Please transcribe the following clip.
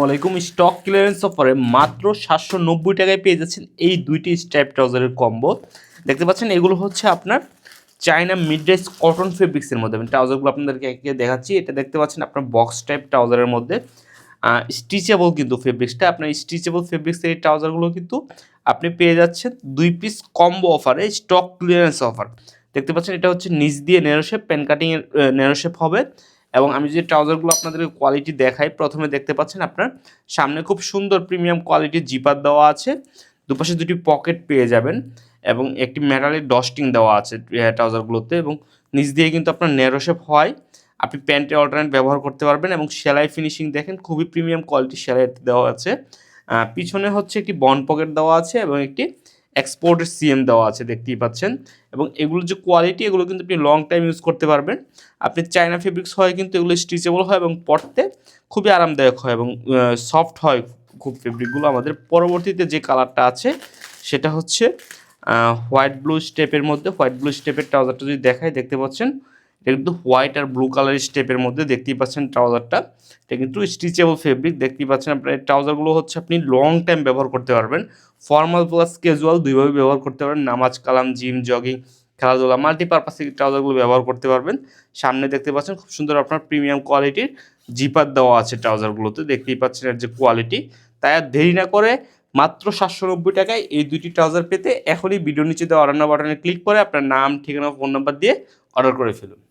আসসালামু আলাইকুম। Stock clearance অফারে মাত্র 790 টাকায় পেয়ে যাচ্ছেন এই দুইটি স্ট্রাইপ ট্রাউজারের কম্বো। দেখতে পাচ্ছেন এগুলো হচ্ছে আপনার চায়না মিড রাইজ কটন ফেব্রিক্সের মধ্যে। আমি ট্রাউজারগুলো আপনাদেরকে একে দেখাচ্ছি। এটা দেখতে পাচ্ছেন আপনার বক্স টাইপ ট্রাউজারের মধ্যে স্টিচেবল কিন্তু ফেব্রিক্সটা আপনার স্টিচেবল ফেব্রিক্সের এই ট্রাউজারগুলো কিন্তু আপনি পেয়ে যাচ্ছেন 2 পিস কম্বো অফারে স্টক ক্লিয়ারেন্স অফার। দেখতে পাচ্ছেন এটা হচ্ছে নিচ দিয়ে ন্যারো শেপ পেন কাটিংয়ের ন্যারো শেপ হবে। এবং আমি যে ট্রাউজারগুলো আপনাদেরকে কোয়ালিটি দেখাই, প্রথমে দেখতে পাচ্ছেন আপনার সামনে খুব সুন্দর প্রিমিয়াম কোয়ালিটির জিপার দেওয়া আছে, দুপাশে দুটি পকেট পেয়ে যাবেন এবং একটি মেটালের ডস্টিং দেওয়া আছে ট্রাউজারগুলোতে এবং নিচ দিয়ে কিন্তু আপনার ন্যারো শেপ হয়। আপনি প্যান্টের অল্টারনেট ব্যবহার করতে পারবেন এবং সেলাই ফিনিশিং দেখেন খুবই প্রিমিয়াম কোয়ালিটির সেলাই দেওয়া আছে। পিছনে হচ্ছে একটি বন্ড পকেট দেওয়া আছে এবং একটি এক্সপোর্টের সিএম দেওয়া আছে দেখতেই পাচ্ছেন। এবং এগুলোর যে কোয়ালিটি এগুলো কিন্তু আপনি লং টাইম ইউজ করতে পারবেন। আপনি চায়না ফেব্রিক্স হয় কিন্তু এগুলো স্ট্রেচেবল হয় এবং পরতে খুবই আরামদায়ক হয় এবং সফট হয় খুব ফেব্রিকগুলো। আমাদের পরবর্তীতে যে কালারটা আছে সেটা হচ্ছে হোয়াইট ব্লু স্টেপের মধ্যে। হোয়াইট ব্লু স্টেপের ট্রাউজারটা যদি দেখায় দেখতে পাচ্ছেন এটা কিন্তু হোয়াইট আর ব্লু কালারের স্টেপের মধ্যে দেখতেই পাচ্ছেন ট্রাউজারটা। এটা কিন্তু স্ট্রেচেবল ফেব্রিক দেখতেই পাচ্ছেন। আপনার এই ট্রাউজারগুলো হচ্ছে আপনি লং টাইম ব্যবহার করতে পারবেন, ফর্মাল প্লাস ক্যাজুয়াল দুইভাবে ব্যবহার করতে পারবেন। নামাজ কালাম, জিম, জগিং, খেলাধুলা মাল্টিপারপাসে ট্রাউজারগুলো ব্যবহার করতে পারবেন। সামনে দেখতে পাচ্ছেন খুব সুন্দর আপনার প্রিমিয়াম কোয়ালিটির জিপার দেওয়া আছে ট্রাউজারগুলোতে, দেখতেই পাচ্ছেন এর যে কোয়ালিটি। তাই আর দেরি না করে মাত্র 790 টাকায় এই দুইটি ট্রাউজার পেতে এখনই ভিডিও নিচে দেওয়া অর্ডার বাটনে ক্লিক করে আপনার নাম, ঠিকানা, ফোন নাম্বার দিয়ে অর্ডার করে ফেলুন।